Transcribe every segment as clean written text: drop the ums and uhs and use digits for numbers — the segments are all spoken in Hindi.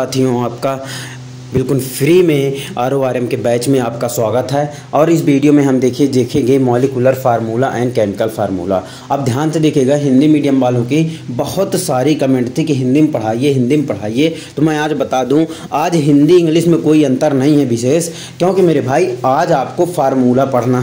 साथियों, आपका बिल्कुल फ्री में RORM के बैच में आपका स्वागत है। और इस वीडियो में हम देखेंगे molecular formula and chemical formula. अब ध्यान से देखिएगा, हिंदी मीडियम वालों की बहुत सारी कमेंट थी कि हिंदी में पढ़ाइए। तो मैं आज बता दूं, आज हिंदी इंग्लिश में कोई अंतर नहीं है विशेष, क्योंकि मेरे भाई आज आपको फार्मूला पढ़ना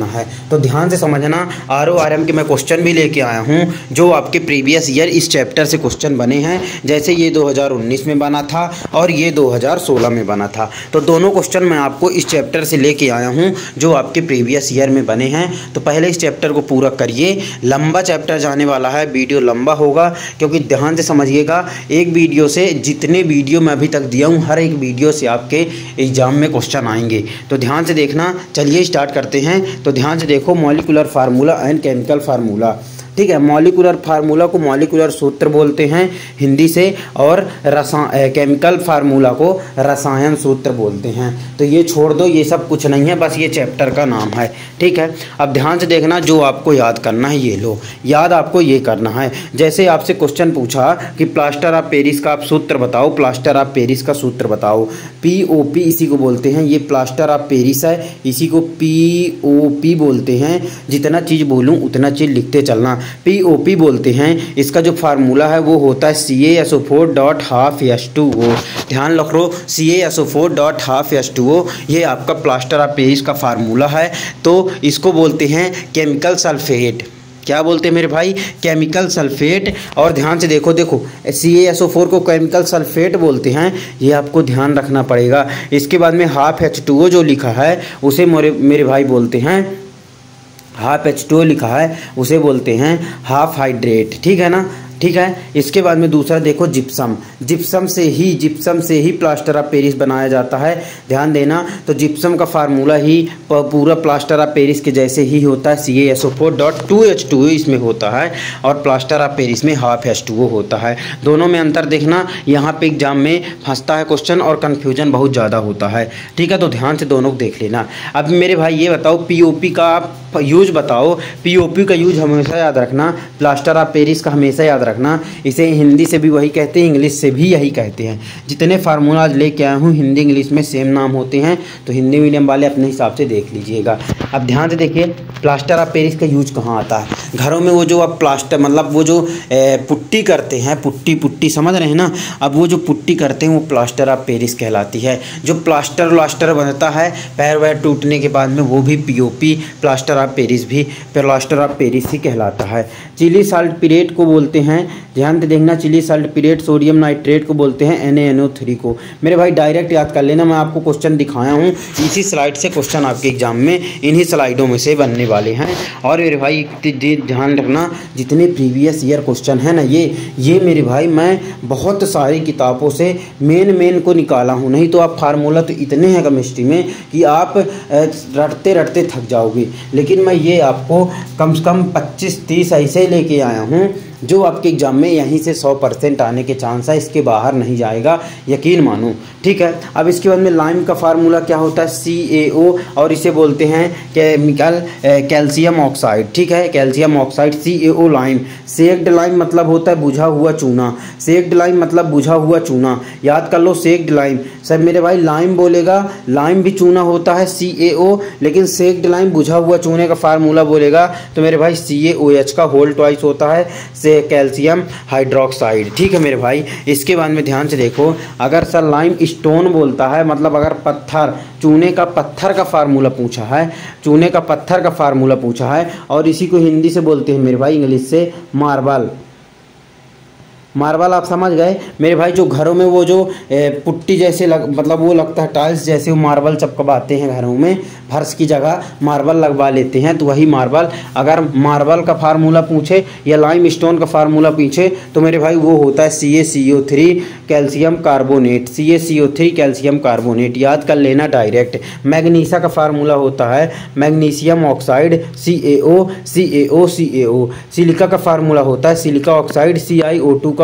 है। तो ध्यान से समझना। RORM के मैं क्वेश्चन भी लेके आया हूँ जो आपके प्रीवियस ईयर इस चैप्टर से क्वेश्चन बने हैं। जैसे ये 2019 में बना था और ये 2016 में बना था। तो दोनों क्वेश्चन मैं आपको इस चैप्टर से लेके आया हूं जो आपके प्रीवियस ईयर में बने हैं। तो पहले इस चैप्टर को पूरा करिए। लंबा चैप्टर जाने वाला है, वीडियो लंबा होगा, क्योंकि ध्यान से समझिएगा, एक वीडियो से जितने वीडियो मैं अभी तक दिया हूं, हर एक वीडियो से आपके एग्जाम में क्वेश्चन आएंगे। तो ध्यान से देखना। चलिए स्टार्ट करते हैं। तो ध्यान से देखो, molecular formula and chemical formula. ठीक है, मॉलिक्यूलर फार्मूला को मॉलिक्यूलर सूत्र बोलते हैं हिंदी से, और केमिकल फार्मूला को रसायन सूत्र बोलते हैं। तो ये छोड़ दो, ये सब कुछ नहीं है, बस ये चैप्टर का नाम है। ठीक है, अब ध्यान से देखना, जो आपको याद करना है ये लो, याद आपको ये करना है। जैसे आपसे क्वेश्चन पूछा कि प्लास्टर ऑफ पेरिस का आप सूत्र बताओ, प्लास्टर ऑफ पेरिस का सूत्र बताओ। POP इसी को बोलते हैं, ये प्लास्टर ऑफ पेरिस है, इसी को POP बोलते हैं। जितना चीज़ बोलूँ उतना चीज़ लिखते चलना। POP बोलते हैं। इसका जो फार्मूला है वो होता है CaSO4.12H2O। ध्यान रख लो, CaSO4.12H2O ये आपका प्लास्टर ऑफ पेरिस का फार्मूला है। तो इसको बोलते हैं केमिकल सल्फेट। क्या बोलते हैं मेरे भाई? Chemical sulphate. और ध्यान से देखो CaSO4 को केमिकल सल्फेट बोलते हैं, ये आपको ध्यान रखना पड़ेगा। इसके बाद में ½ H2O जो लिखा है उसे मेरे भाई बोलते हैं, ½ H2O लिखा है उसे बोलते हैं हाफ हाइड्रेट। ठीक है ना? ठीक है। इसके बाद में दूसरा देखो जिप्सम से ही प्लास्टर ऑफ पेरिस बनाया जाता है। ध्यान देना। तो जिप्सम का फार्मूला ही पूरा प्लास्टर ऑफ पेरिस के जैसे ही होता है, CaSO4.2H2O इसमें होता है, और प्लास्टर ऑफ पेरिस में ½ H2O होता है। दोनों में अंतर देखना, यहाँ पे एग्जाम में फंसता है क्वेश्चन और कन्फ्यूजन बहुत ज़्यादा होता है। ठीक है, तो ध्यान से दोनों को देख लेना। अब मेरे भाई ये बताओ, POP का आप यूज बताओ। POP का यूज हमेशा याद रखना, प्लास्टर ऑफ पेरिस का हमेशा याद रखना। इसे हिंदी से भी वही कहते हैं, इंग्लिश से भी यही कहते हैं। जितने फार्मूलाज लेके आया हूँ हिंदी इंग्लिश में सेम नाम होते हैं, तो हिंदी मीडियम वाले अपने हिसाब से देख लीजिएगा। अब ध्यान से देखिए, प्लास्टर ऑफ पेरिस का यूज कहाँ आता है? घरों में वो जो आप प्लास्टर मतलब वो जो पुट्टी करते हैं, पुट्टी समझ रहे हैं ना? अब वो जो पुट्टी करते हैं वो प्लास्टर ऑफ पेरिस कहलाती है। जो प्लास्टर बनता है पैर वैर टूटने के बाद में, वो भी POP प्लास्टर ऑफ पेरिस भी प्लास्टर ऑफ पेरिस ही कहलाता है। चिली साल्टपीरेट को बोलते हैं, ध्यान से देखना, चिली साल्टपीरेट सोडियम नाइट्रेट को बोलते हैं NaNO3 को। मेरे भाई डायरेक्ट याद कर लेना, मैं आपको क्वेश्चन दिखाया हूँ, इसी स्लाइड से क्वेश्चन आपके एग्जाम में इन्हीं स्लाइडों में से बनने वाले हैं। और मेरे भाई ध्यान रखना, जितने प्रीवियस ईयर क्वेश्चन है ना, ये मेरे भाई मैं बहुत सारी किताबों से मेन को निकाला हूँ। नहीं तो आप फार्मूला तो इतने हैं केमिस्ट्री में कि आप रटते थक जाओगे। लेकिन मैं ये आपको कम से कम 25-30 ऐसे लेके आया हूँ जो आपके एग्जाम में यहीं से 100% आने के चांस है, इसके बाहर नहीं जाएगा, यकीन मानो। ठीक है। अब इसके बाद में लाइम का फार्मूला क्या होता है? CaO, और इसे बोलते हैं केमिकल कैल्शियम ऑक्साइड। ठीक है, calcium oxide CaO lime. Sacked lime मतलब होता है बुझा हुआ चूना, सेक्ड लाइम मतलब बुझा हुआ चूना, याद कर लो सेक्ड लाइम। सर मेरे भाई लाइम बोलेगा, लाइम भी चूना होता है CaO, लेकिन सेक्ड लाइम बुझा हुआ चूने का फार्मूला बोलेगा तो मेरे भाई CaOH का होल ट्वाइस होता है से कैल्शियम हाइड्रोक्साइड। ठीक है मेरे भाई। इसके बाद में ध्यान से देखो, अगर सर लाइम स्टोन बोलता है, मतलब अगर पत्थर, चूने का पत्थर का फार्मूला पूछा है, चूने का पत्थर का फार्मूला पूछा है, और इसी को हिंदी से बोलते हैं मेरे भाई इंग्लिश से मार्बल। आप समझ गए मेरे भाई? जो घरों में वो जो पुट्टी जैसे मतलब वो लगता है टाइल्स जैसे, वो मार्बल चपकवाते हैं घरों में, फर्श की जगह मार्बल लगवा लेते हैं, तो वही मार्बल। अगर मार्बल का फार्मूला पूछे या लाइम स्टोन का फार्मूला पूछे तो मेरे भाई वो होता है CaCO3 calcium carbonate, CaCO3 calcium carbonate, याद कर लेना डायरेक्ट। मैग्नीशिया का फार्मूला होता है मैग्नीशियम ऑक्साइड CaO। सिलिका का फार्मूला होता है silica oxide CiO2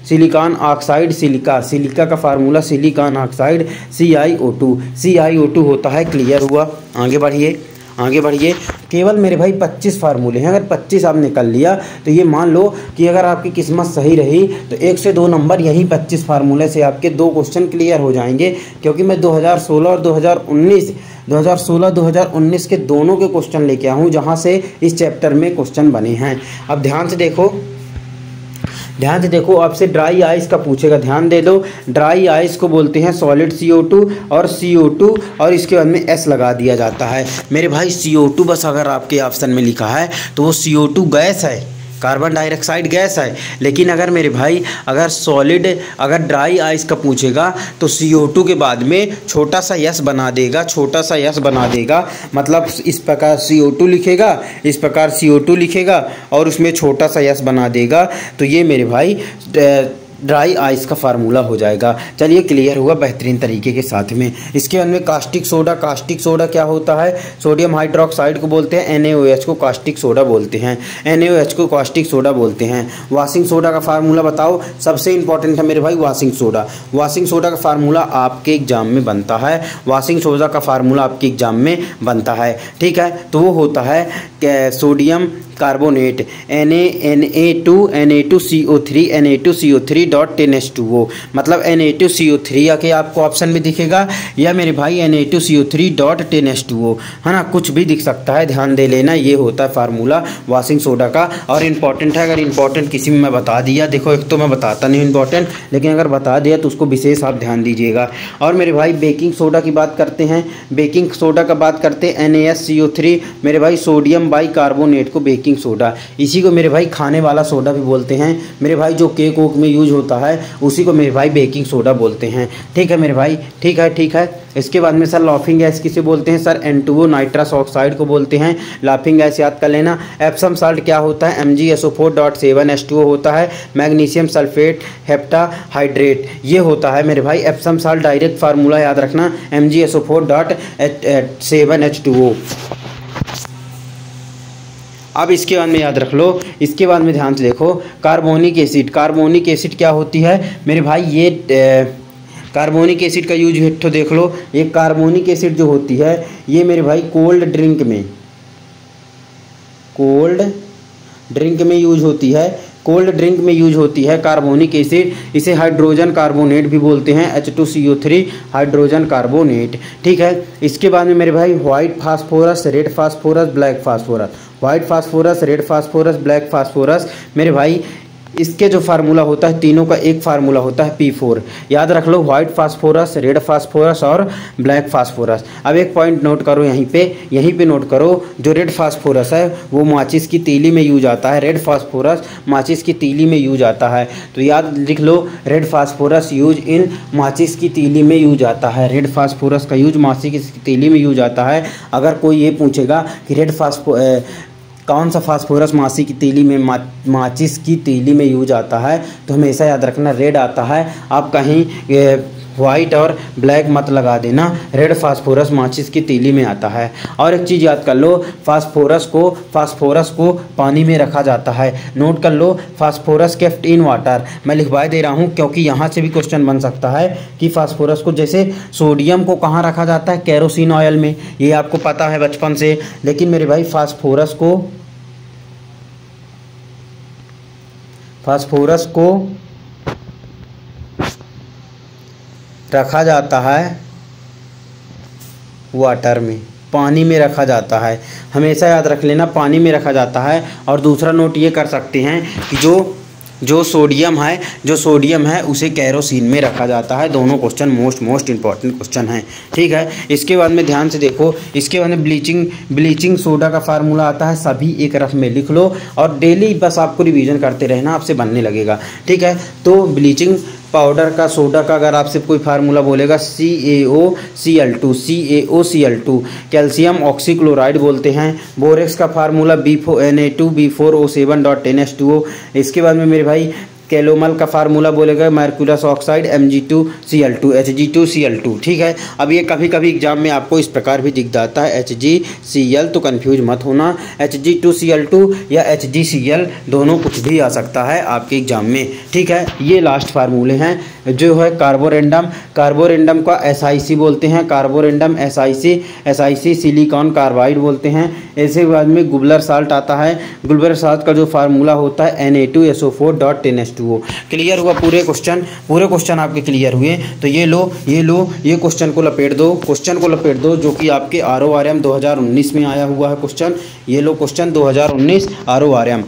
silicon oxide, silica का फार्मूला सिलिकॉन ऑक्साइड CiO2 होता है। क्लियर हुआ? आगे बढ़िए। आगे बढ़िए। केवल मेरे भाई 25 फार्मूले हैं, अगर 25 आप निकल लिया तो ये मान लो कि अगर आपकी किस्मत सही रही तो 1 से 2 नंबर यही 25 फार्मूले से आपके 2 क्वेश्चन क्लियर हो जाएंगे। क्योंकि मैं 2016 और 2019 के दोनों के क्वेश्चन लेके आया हूँ जहाँ से इस चैप्टर में क्वेश्चन बने हैं। अब ध्यान से देखो आपसे ड्राई आइस का पूछेगा, ध्यान दे दो। ड्राई आइस को बोलते हैं सॉलिड CO2 और CO2 और इसके बाद में S लगा दिया जाता है। मेरे भाई CO2 बस अगर आपके ऑप्शन में लिखा है तो वो CO2 गैस है, कार्बन डाइऑक्साइड गैस है। लेकिन अगर मेरे भाई अगर ड्राई आइस का पूछेगा तो CO2 के बाद में छोटा सा यस बना देगा, मतलब इस प्रकार CO2 लिखेगा, इस प्रकार CO2 लिखेगा और उसमें छोटा सा यस बना देगा। तो ये मेरे भाई ड्राई आइस का फार्मूला हो जाएगा। चलिए क्लियर हुआ बेहतरीन तरीके के साथ में। इसके बाद में कास्टिक सोडा क्या होता है? सोडियम हाइड्रोक्साइड को बोलते हैं, NaOH को कास्टिक सोडा बोलते हैं, NaOH को कास्टिक सोडा बोलते हैं। वाशिंग सोडा का फार्मूला बताओ, सबसे इंपॉर्टेंट है मेरे भाई वाशिंग सोडा का फार्मूला आपके एग्जाम में बनता है, ठीक है। तो वो होता है सोडियम कार्बोनेट Na2CO3 मतलब Na2CO3 आके आपको ऑप्शन में दिखेगा या मेरे भाई Na2CO3.10H2O, है ना, कुछ भी दिख सकता है, ध्यान दे लेना। ये होता है फार्मूला वाशिंग सोडा का और इम्पॉर्टेंट है। अगर इम्पॉर्टेंट किसी में मैं बता दिया, देखो एक तो मैं बताता नहीं इम्पॉर्टेंट, लेकिन अगर बता दिया तो उसको विशेष आप ध्यान दीजिएगा। और मेरे भाई बेकिंग सोडा की बात करते हैं, NaSCO3 मेरे भाई सोडियम बाइकार्बोनेट को बेकिंग सोडा, इसी को मेरे भाई खाने वाला सोडा भी बोलते हैं मेरे भाई, जो केक वोक में यूज होता है उसी को मेरे भाई बेकिंग सोडा बोलते हैं, ठीक है मेरे भाई, ठीक है। इसके बाद में सर लाफिंग गैस किसे बोलते हैं? सर N2O नाइट्रस ऑक्साइड को बोलते हैं। लाफिंग गैस याद कर लेना। एप्सम साल्ट क्या होता है? MgSO4.7H2O होता है। मैग्नीशियम सल्फेट हेप्टाहाइड्रेट ये होता है मेरे भाई एप्सम साल्ट। डायरेक्ट फार्मूला याद रखना MgSO4.7H2O। अब इसके बाद में याद रख लो, इसके बाद में ध्यान से देखो कार्बोनिक एसिड क्या होती है मेरे भाई? ये कार्बोनिक एसिड का यूज तो देख लो, ये कार्बोनिक एसिड जो होती है ये मेरे भाई कोल्ड ड्रिंक में यूज होती है कार्बोनिक एसिड। इसे हाइड्रोजन कार्बोनेट भी बोलते हैं, H2CO3 हाइड्रोजन कार्बोनेट, ठीक है। इसके बाद में मेरे भाई white phosphorus, red phosphorus, black phosphorus, मेरे भाई इसके जो फार्मूला होता है तीनों का एक फार्मूला होता है P4। याद रख लो, व्हाइट फास्फोरस, रेड फास्फोरस और ब्लैक फास्फोरस। अब एक पॉइंट नोट करो यहीं पे नोट करो, जो रेड फास्फोरस है वो माचिस की तीली में यूज आता है, तो याद लिख लो रेड फास्फोरस यूज इन माचिस की तीली में यूज आता है, रेड फास्फोरस का यूज माचिस की तीली में यूज आता है। अगर कोई ये पूछेगा कि कौन सा फास्फोरस माचिस की तीली में यूज आता है, तो हमेशा याद रखना रेड आता है। आप कहीं वाइट और ब्लैक मत लगा देना, रेड फास्फोरस माचिस की तीली में आता है। और एक चीज़ याद कर लो, फास्फोरस को पानी में रखा जाता है। नोट कर लो, फास्फोरस केप्ट इन वाटर। मैं लिखवा दे रहा हूँ क्योंकि यहाँ से भी क्वेश्चन बन सकता है कि फास्फोरस को, जैसे सोडियम को कहाँ रखा जाता है? केरोसिन ऑयल में, ये आपको पता है बचपन से। लेकिन मेरे भाई फास्फोरस को रखा जाता है वाटर में, पानी में रखा जाता है, हमेशा याद रख लेना पानी में रखा जाता है। और दूसरा नोट ये कर सकते हैं कि जो सोडियम है उसे केरोसिन में रखा जाता है। दोनों क्वेश्चन मोस्ट इंपॉर्टेंट क्वेश्चन हैं, ठीक है। इसके बाद में ध्यान से देखो, इसके बाद में ब्लीचिंग सोडा का फार्मूला आता है, सभी एक रफ में लिख लो और डेली बस आपको रिवीजन करते रहना, आपसे बनने लगेगा, ठीक है। तो ब्लीचिंग पाउडर का, सोडा का अगर आपसे कोई फार्मूला बोलेगा CaOCl2, कैल्शियम ऑक्सीक्लोराइड बोलते हैं। बोरेक्स का फार्मूला Na2B4O7.10H2O। इसके बाद में मेरे भाई कैलोमल का फार्मूला बोलेगा मर्कुरस ऑक्साइड Mg2Cl2 Hg2Cl2। ठीक है, अब ये कभी कभी एग्जाम में आपको इस प्रकार भी दिख जाता है HgCl, तो कंफ्यूज मत होना, Hg2Cl2 या HgCl दोनों कुछ भी आ सकता है आपके एग्जाम में। ठीक है, ये लास्ट फार्मूले हैं जो है कार्बोरेंडम का SiC बोलते हैं, कार्बोरेंडम SiC सिलिकॉन कार्बाइड बोलते हैं। ऐसे बाद में गुबलर साल्ट आता है, गुबलर साल्ट का जो फार्मूला होता है Na2SO4.10H2O। क्लियर हुआ पूरे क्वेश्चन आपके क्लियर हुए। तो ये लो ये क्वेश्चन को लपेट दो जो कि आपके RORM 2019 में आया हुआ है क्वेश्चन। ये लो क्वेश्चन 2019 RORM।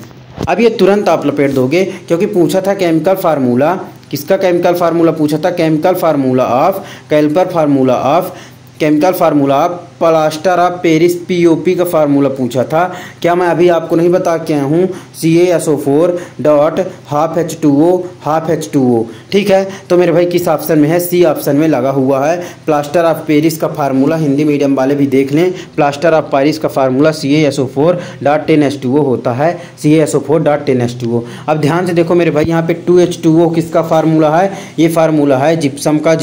अब ये तुरंत आप लपेट दोगे क्योंकि पूछा था केमिकल फार्मूला, किसका केमिकल फार्मूला पूछा था, chemical formula of plaster of Paris POP का फार्मूला पूछा था। क्या मैं अभी आपको नहीं बता के आया हूँ CaSO4.12H2O। ठीक है, तो मेरे भाई किस ऑप्शन में है, C ऑप्शन में लगा हुआ है। प्लास्टर ऑफ पेरिस का फार्मूला हिंदी मीडियम वाले भी देख लें, प्लास्टर ऑफ पेरिस का फार्मूला CaSO4.10H2O होता है, CaSO4.10H2O। अब ध्यान से देखो मेरे भाई, यहाँ पे 2H2O किसका फार्मूला है, ये फार्मूला है जिप्सम का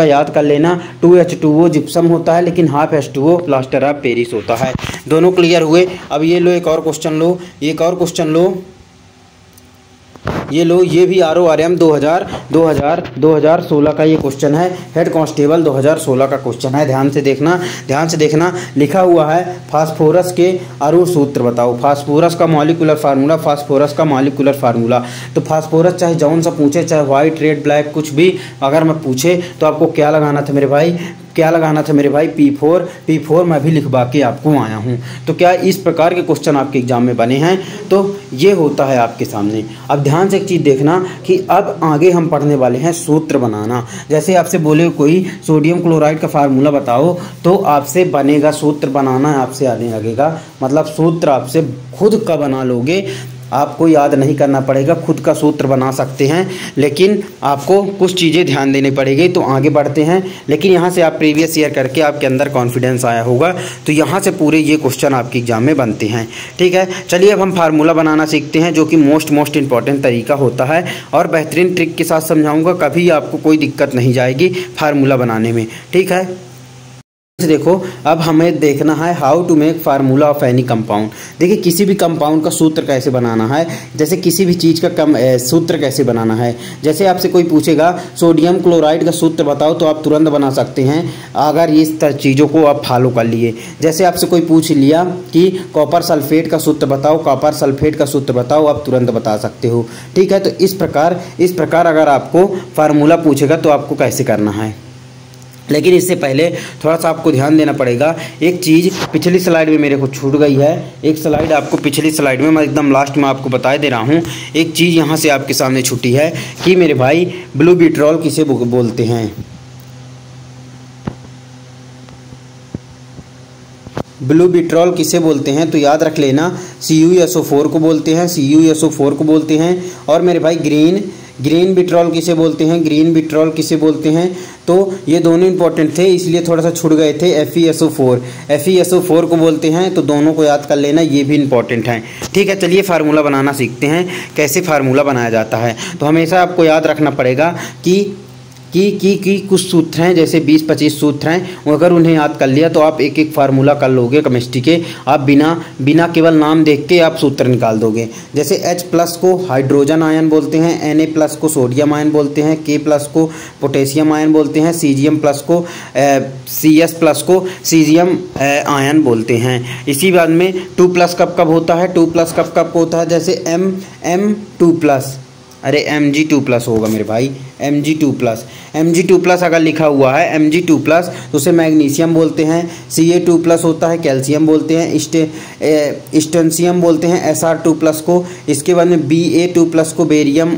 याद कर लेना। 2H2O जिप्सम होता है लेकिन half H2O plaster of Paris होता है। दोनों क्लियर हुए। अब ये लो एक और क्वेश्चन लो, ये भी RORM 2016 का ये क्वेश्चन है, हेड कांस्टेबल 2016 का क्वेश्चन है। ध्यान से देखना लिखा हुआ है फास्फोरस के अणु सूत्र बताओ, फास्फोरस का मॉलिक्यूलर फार्मूला। तो फास्फोरस चाहे जौन सा पूछे, चाहे व्हाइट रेड ब्लैक कुछ भी अगर मैं पूछे तो आपको क्या लगाना था मेरे भाई, P4 मैं भी लिखवा के आपको आया हूँ। तो क्या इस प्रकार के क्वेश्चन आपके एग्जाम में बने हैं, तो ये होता है आपके सामने। अब ध्यान से एक चीज़ देखना कि अब आगे हम पढ़ने वाले हैं सूत्र बनाना। जैसे आपसे बोले कोई सोडियम क्लोराइड का फार्मूला बताओ, तो आपसे बनेगा सूत्र बनाना आपसे आने लगेगा, मतलब सूत्र आपसे खुद का बना लोगे, आपको याद नहीं करना पड़ेगा, खुद का सूत्र बना सकते हैं। लेकिन आपको कुछ चीज़ें ध्यान देनी पड़ेगी। तो आगे बढ़ते हैं, लेकिन यहाँ से आप प्रीवियस ईयर करके आपके अंदर कॉन्फिडेंस आया होगा, तो यहाँ से पूरे ये क्वेश्चन आपके एग्जाम में बनते हैं। ठीक है, चलिए अब हम फार्मूला बनाना सीखते हैं, जो कि मोस्ट इंपॉर्टेंट तरीका होता है और बेहतरीन ट्रिक के साथ समझाऊँगा, कभी आपको कोई दिक्कत नहीं जाएगी फार्मूला बनाने में। ठीक है, देखो अब हमें देखना है how to make formula of any compound. देखिए किसी भी कंपाउंड का सूत्र कैसे बनाना है, जैसे किसी भी चीज़ का सूत्र कैसे बनाना है। जैसे आपसे कोई पूछेगा सोडियम क्लोराइड का सूत्र बताओ, तो आप तुरंत बना सकते हैं अगर इस चीज़ों को आप फॉलो कर लिए। जैसे आपसे कोई पूछ लिया कि कॉपर सल्फेट का सूत्र बताओ, आप तुरंत बता सकते हो। ठीक है, तो इस प्रकार अगर आपको फार्मूला पूछेगा तो आपको कैसे करना है। लेकिन इससे पहले थोड़ा सा आपको ध्यान देना पड़ेगा। एक चीज़ पिछली स्लाइड में मेरे को छूट गई है, एक स्लाइड आपको पिछली स्लाइड में मैं एकदम लास्ट में आपको बता दे रहा हूँ। एक चीज़ यहाँ से आपके सामने छूटी है कि मेरे भाई ब्लू बिट्रॉल किसे बोलते हैं, ब्लू बिट्रॉल किसे बोलते हैं, तो याद रख लेना CuSO4 को बोलते हैं। और मेरे भाई ग्रीन बिट्रॉल किसे बोलते हैं, तो ये दोनों इंपॉर्टेंट थे इसलिए थोड़ा सा छूट गए थे। FeSO4 को बोलते हैं, तो दोनों को याद कर लेना, ये भी इंपॉर्टेंट हैं। ठीक है, चलिए फार्मूला बनाना सीखते हैं, कैसे फार्मूला बनाया जाता है। तो हमेशा आपको याद रखना पड़ेगा कि कुछ सूत्र हैं, जैसे 20-25 सूत्र हैं, अगर उन्हें याद कर लिया तो आप एक एक फार्मूला कर लोगे केमिस्ट्री के। आप बिना केवल नाम देख के आप सूत्र निकाल दोगे। जैसे H+ को हाइड्रोजन आयन बोलते हैं, Na+ को सोडियम आयन बोलते हैं, K+ को पोटेशियम आयन बोलते हैं, Cgm+ को Cs+ को सीजियम आयन बोलते हैं। इसी बाद में 2+ कब होता है, 2+ कब होता है, जैसे Mg2+, अरे Mg2+ होगा मेरे भाई, Mg2+ अगर लिखा हुआ है Mg2+, तो उसे मैग्नीशियम बोलते हैं। Ca2+ होता है, कैल्शियम बोलते हैं, स्टेंशियम बोलते हैं Sr2+ को। इसके बाद में Ba2+ को बेरियम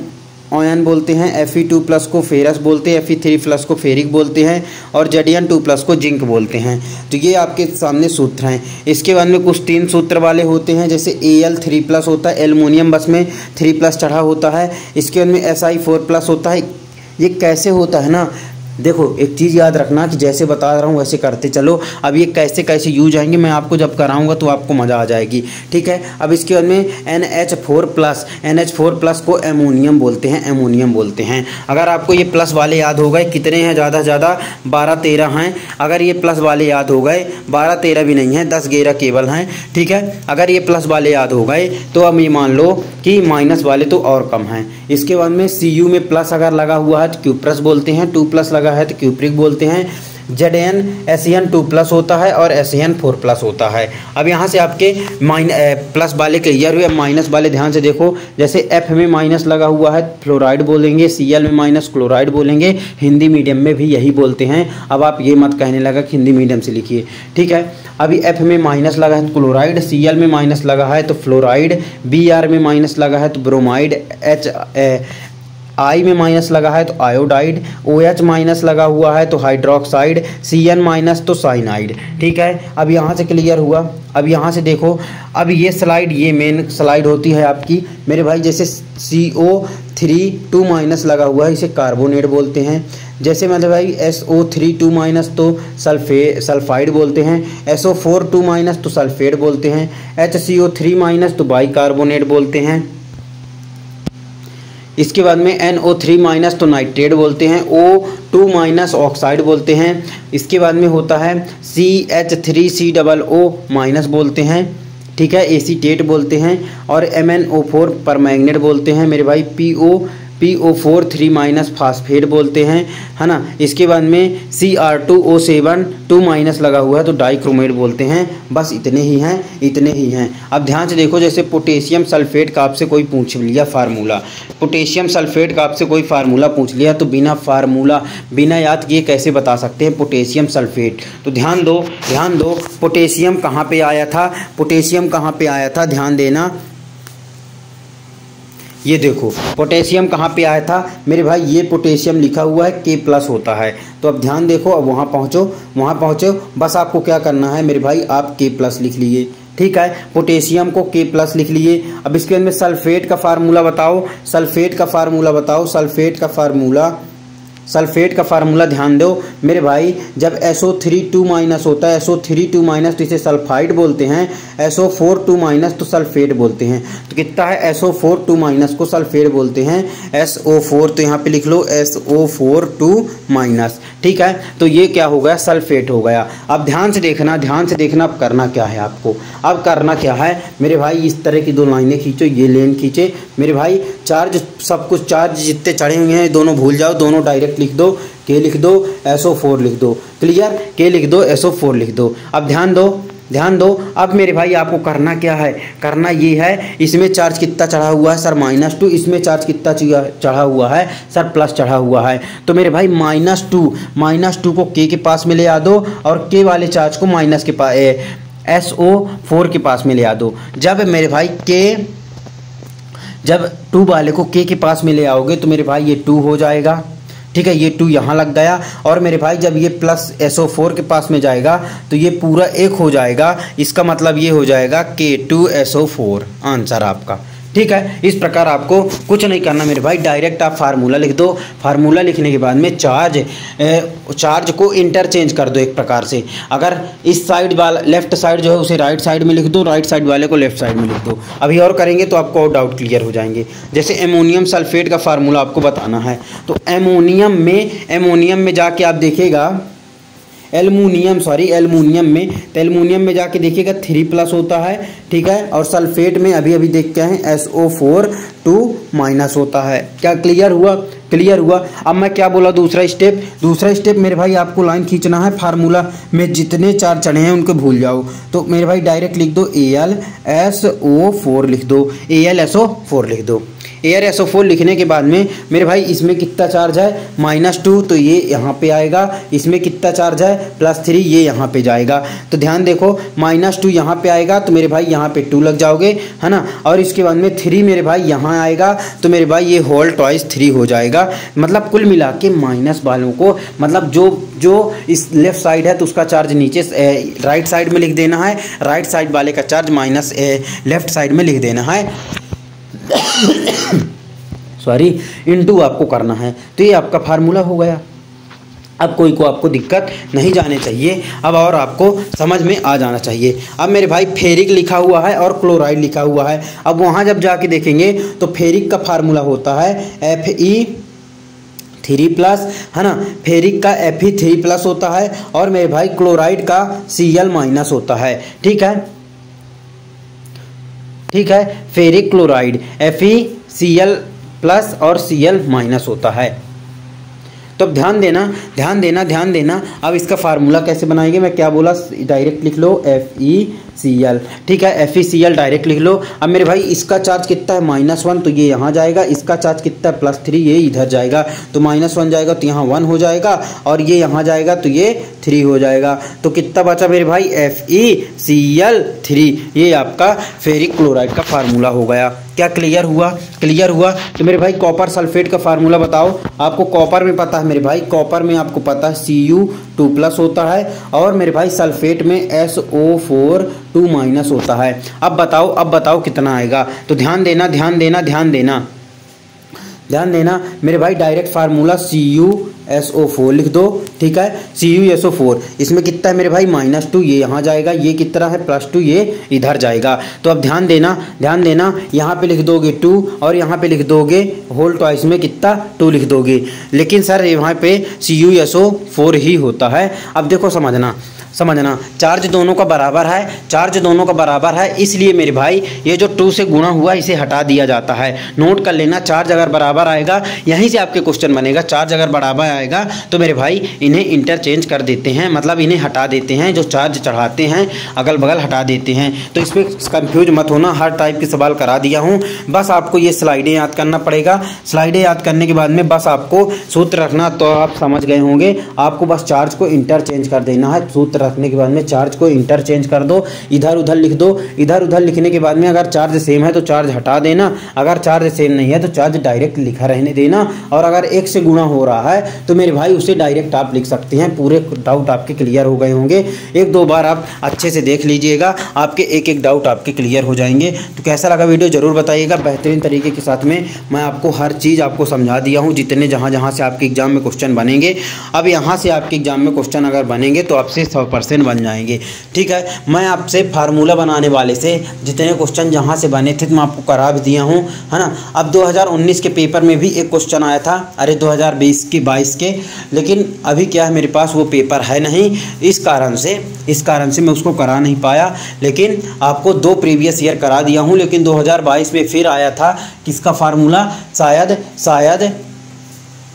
आयन बोलते हैं, Fe2+ को फेरस बोलते हैं, Fe3+ को फेरिक बोलते हैं, और Zn2+ को जिंक बोलते हैं। तो ये आपके सामने सूत्र हैं। इसके बाद में कुछ 3 सूत्र वाले होते हैं, जैसे Al3+ होता है, एल्युमिनियम बस में 3+ चढ़ा होता है। इसके बाद में Si4+ होता है। ये कैसे होता है ना, देखो एक चीज़ याद रखना कि जैसे बता रहा हूँ वैसे करते चलो। अब ये कैसे कैसे यूज आएंगे मैं आपको जब कराऊंगा तो आपको मज़ा आ जाएगी, ठीक है। अब इसके बाद में NH4+ को एमोनियम बोलते हैं, एमोनियम बोलते हैं। अगर आपको ये प्लस वाले याद हो गए, कितने हैं ज़्यादा से ज़्यादा 12-13 हैं। अगर ये प्लस वाले याद हो गए, 12-13 भी नहीं हैं, 10-11 केवल हैं, ठीक है। अगर ये प्लस वाले याद हो गए तो अब ये मान लो कि माइनस वाले तो और कम हैं। इसके बाद में Cu में प्लस अगर लगा हुआ है तो क्यूप्रस बोलते हैं, 2+ लगा है तो क्यूप्रिक बोलते हैं। Zn SN2+ होता है और SN4+ होता है। अब यहाँ से आपके प्लस वाले क्लियर हुए। अब माइनस वाले ध्यान से देखो, जैसे F में माइनस लगा हुआ है फ्लोराइड बोलेंगे, Cl में माइनस क्लोराइड बोलेंगे। हिंदी मीडियम में भी यही बोलते हैं। अब आप ये मत कहने लगा कि हिंदी मीडियम से लिखिए, ठीक है। अभी F में माइनस लगा है तो क्लोराइड, Cl में माइनस लगा है तो फ्लोराइड, Br में माइनस लगा है तो ब्रोमाइड, I में माइनस लगा है तो आयोडाइड, OH माइनस लगा हुआ है तो हाइड्रोक्साइड, Cn माइनस तो साइनाइड, ठीक है। अब यहाँ से क्लियर हुआ। अब यहाँ से देखो, अब ये स्लाइड, ये मेन स्लाइड होती है आपकी मेरे भाई। जैसे CO3 लगा हुआ है, इसे कार्बोनेट बोलते हैं। जैसे मतलब भाई SO3 तो सल्फाइड बोलते हैं, SO4 तो सल्फेट बोलते हैं, HCO3 तो बाइकार्बोनेट बोलते हैं। इसके बाद में NO3- तो नाइट्रेट बोलते हैं, O2- ऑक्साइड बोलते हैं। इसके बाद में होता है CH3COO- बोलते हैं, ठीक है, एसीटेट बोलते हैं। और MnO4 परमैंगनेट बोलते हैं मेरे भाई, PO4 3- फास्फेट बोलते हैं, है ना। इसके बाद में Cr2O7 2- लगा हुआ है तो डाइक्रोमेट बोलते हैं। बस इतने ही हैं, इतने ही हैं। अब ध्यान से देखो, जैसे पोटेशियम सल्फेट का आपसे कोई पूछ लिया फार्मूला, पोटेशियम सल्फेट का आपसे कोई फार्मूला पूछ लिया तो बिना फार्मूला, बिना याद किए कैसे बता सकते हैं पोटेशियम सल्फेट। तो ध्यान दो, ध्यान दो, पोटेशियम कहाँ पे आया था, पोटेशियम कहाँ पे आया था, ध्यान देना। ये देखो पोटेशियम कहाँ पे आया था मेरे भाई, ये पोटेशियम लिखा हुआ है K+ होता है। तो अब ध्यान देखो, अब वहाँ पहुँचो, वहाँ पहुँचो, बस आपको क्या करना है मेरे भाई, आप K+ लिख लिए, ठीक है। पोटेशियम को K+ लिख लिए। अब इसके अंदर सल्फेट का फार्मूला बताओ, सल्फेट का फार्मूला बताओ, सल्फेट का फार्मूला, सल्फेट का फार्मूला ध्यान दो मेरे भाई। जब SO3 होता है, SO3 तो इसे सल्फाइड बोलते हैं, SO4 तो सल्फेट बोलते हैं। तो कितना है, SO4 को सल्फेट बोलते हैं, SO4 तो यहाँ पे लिख लो SO4 ठीक है। तो ये क्या हो गया, सल्फेट हो गया। अब ध्यान से देखना, ध्यान से देखना, अब करना क्या है आपको, अब करना क्या है मेरे भाई, इस तरह की दो लाइनें खींचो, ये लेन खींचे मेरे भाई। चार्ज, सब कुछ चार्ज जितने चढ़े हुए हैं दोनों भूल जाओ, दोनों डायरेक्ट लिख दो, K लिख दो, SO4 लिख दो, क्लियर, K लिख दो, SO4 लिख दो। अब ध्यान दो, ध्यान दो। अब मेरे भाई आपको करना क्या है, करना ये है, इसमें चार्ज कितना चढ़ा हुआ है सर, -2, इसमें चार्ज कितना चढ़ा हुआ है सर, प्लस चढ़ा हुआ है। तो मेरे भाई -2 को K के पास में ले आ दो और K वाले चार्ज को माइनस के पास SO4 के पास में ले आ दो। जब मेरे भाई जब 2 वाले को K के पास में ले आओगे तो मेरे भाई ये 2 हो जाएगा, ठीक है, ये 2 यहाँ लग गया। और मेरे भाई जब ये प्लस SO4 के पास में जाएगा तो ये पूरा 1 हो जाएगा। इसका मतलब ये हो जाएगा K2SO4 आंसर आपका, ठीक है। इस प्रकार आपको कुछ नहीं करना मेरे भाई, डायरेक्ट आप फार्मूला लिख दो। फार्मूला लिखने के बाद में चार्ज को इंटरचेंज कर दो एक प्रकार से। अगर इस साइड वाला लेफ्ट साइड जो है उसे राइट साइड में लिख दो, राइट साइड वाले को लेफ्ट साइड में लिख दो। अभी और करेंगे तो आपको और डाउट क्लियर हो जाएंगे। जैसे एमोनियम सल्फेट का फार्मूला आपको बताना है तो एमोनियम में जाके आप देखिएगा, एल्युमिनियम में जाके देखिएगा 3+ होता है, ठीक है। और सल्फेट में अभी देख के हैं SO4 2- होता है। क्या क्लियर हुआ, क्लियर हुआ। अब मैं क्या बोला, दूसरा स्टेप मेरे भाई आपको लाइन खींचना है, फार्मूला में जितने चार्ज चढ़े हैं उनको भूल जाओ। तो मेरे भाई डायरेक्ट लिख दो AlSO4 लिख दो, AlSO4 लिख दो। AlSO4 लिखने के बाद में मेरे भाई इसमें कितना चार्ज है, -2, तो ये यहाँ पे आएगा। इसमें कितना चार्ज है, +3, ये यहाँ पे जाएगा। तो ध्यान देखो, -2 यहाँ पे आएगा तो मेरे भाई यहाँ पे 2 लग जाओगे, है ना। और इसके बाद में 3 मेरे भाई यहाँ आएगा तो मेरे भाई ये होल ट्वाइस 3 हो जाएगा। मतलब कुल मिला के माइनस वालों को, मतलब जो इस लेफ्ट साइड है तो उसका चार्ज नीचे राइट साइड में लिख देना है, राइट साइड वाले का चार्ज माइनस लेफ्ट साइड में लिख देना है सॉरी, * आपको करना है। तो ये आपका फार्मूला हो गया, अब कोई को आपको दिक्कत नहीं जाने चाहिए, अब और आपको समझ में आ जाना चाहिए। अब मेरे भाई फेरिक लिखा हुआ है और क्लोराइड लिखा हुआ है। अब वहाँ जब जाके देखेंगे तो फेरिक का फार्मूला होता है Fe3+, है ना। फेरिक का Fe3+ होता है और मेरे भाई क्लोराइड का Cl- होता है। ठीक है, ठीक है, फेरिक क्लोराइड FeCl+ और Cl- होता है। तो अब ध्यान देना ध्यान देना ध्यान देना। अब इसका फार्मूला कैसे बनाएंगे, मैं क्या बोला, डायरेक्ट लिख लो FeCl। ठीक है, FeCl डायरेक्ट लिख लो। अब मेरे भाई इसका चार्ज कितना है -1, तो ये यहाँ जाएगा। इसका चार्ज कितना है +3, ये इधर जाएगा। तो -1 जाएगा तो यहाँ 1 हो जाएगा और ये यहाँ जाएगा तो ये 3 हो जाएगा। तो कितना बचा मेरे भाई FeCl3। ये आपका फेरिक क्लोराइड का फार्मूला हो गया। क्या क्लियर हुआ? क्लियर हुआ। तो मेरे भाई कॉपर सल्फेट का फार्मूला बताओ। आपको कॉपर में पता है मेरे भाई, कॉपर में आपको पता है Cu2+ होता है और मेरे भाई सल्फेट में SO4 2- होता है। अब बताओ कितना आएगा। तो ध्यान देना ध्यान देना ध्यान देना ध्यान देना मेरे भाई, डायरेक्ट फार्मूला CuSO4 लिख दो। ठीक है, CuSO4 इसमें कितना है मेरे भाई -2, ये यहाँ जाएगा। ये कितना है +2, ये इधर जाएगा। तो अब ध्यान देना यहाँ पे लिख दोगे 2 और यहाँ पे लिख दोगे होल ट्वाइस में कितना 2 लिख दोगे। लेकिन सर यहाँ पे CuSO4 ही होता है। अब देखो समझना चार्ज दोनों का बराबर है, इसलिए मेरे भाई ये जो 2 से गुणा हुआ इसे हटा दिया जाता है। नोट कर लेना, चार्ज अगर बराबर आएगा, यहीं से आपके क्वेश्चन बनेगा, चार्ज अगर बराबर आएगा तो मेरे भाई इन्हें इंटरचेंज कर देते हैं, मतलब इन्हें हटा देते हैं। जो चार्ज चढ़ाते हैं अगल बगल हटा देते हैं। तो इसमें कंफ्यूज मत होना, हर टाइप के सवाल करा दिया हूँ। बस आपको ये स्लाइडें याद करना पड़ेगा। स्लाइडें याद करने के बाद में बस आपको सूत्र रखना, तो आप समझ गए होंगे। आपको बस चार्ज को इंटरचेंज कर देना है। सूत्र रखने के बाद में चार्ज को इंटरचेंज कर दो, इधर उधर लिख दो। इधर उधर लिखने के बाद में अगर चार्ज सेम है तो चार्ज हटा देना, अगर चार्ज सेम नहीं है तो चार्ज डायरेक्ट लिखा रहने देना। और अगर 1 से गुणा हो रहा है तो मेरे भाई उसे डायरेक्ट आप लिख सकते हैं। पूरे डाउट आपके क्लियर हो गए होंगे। 1-2 बार आप अच्छे से देख लीजिएगा, आपके एक डाउट आपके क्लियर हो जाएंगे। तो कैसा लगा वीडियो जरूर बताइएगा। बेहतरीन तरीके के साथ में मैं आपको हर चीज़ आपको समझा दिया हूँ, जितने जहाँ से आपके एग्जाम में क्वेश्चन बनेंगे। अब यहाँ से आपके एग्जाम में क्वेश्चन अगर बनेंगे तो आपसे 100% बन जाएंगे। ठीक है, मैं आपसे फार्मूला बनाने वाले से जितने क्वेश्चन जहाँ से बने थे तो मैं आपको करा भी दिया हूँ, है ना। अब 2019 के पेपर में भी एक क्वेश्चन आया था, अरे 2020 के 22 के, लेकिन अभी क्या है मेरे पास वो पेपर है नहीं, इस कारण से मैं उसको करा नहीं पाया। लेकिन आपको 2 प्रीवियस ईयर करा दिया हूँ। लेकिन 2022 में फिर आया था किसका फार्मूला,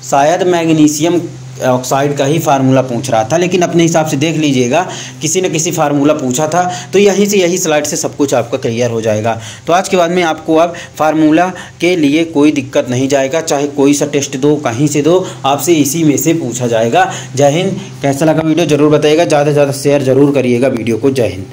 शायद मैग्नीशियम ऑक्साइड का ही फार्मूला पूछ रहा था। लेकिन अपने हिसाब से देख लीजिएगा, किसी न किसी फार्मूला पूछा था। तो यही स्लाइड से सब कुछ आपका क्लियर हो जाएगा। तो आज के बाद में आपको अब फार्मूला के लिए कोई दिक्कत नहीं जाएगा, चाहे कोई सा टेस्ट दो, कहीं से दो, आपसे इसी में से पूछा जाएगा। जय हिंद। कैसा लगा वीडियो जरूर बताइएगा, ज़्यादा से ज़्यादा शेयर जरूर करिएगा वीडियो को। जय हिंद।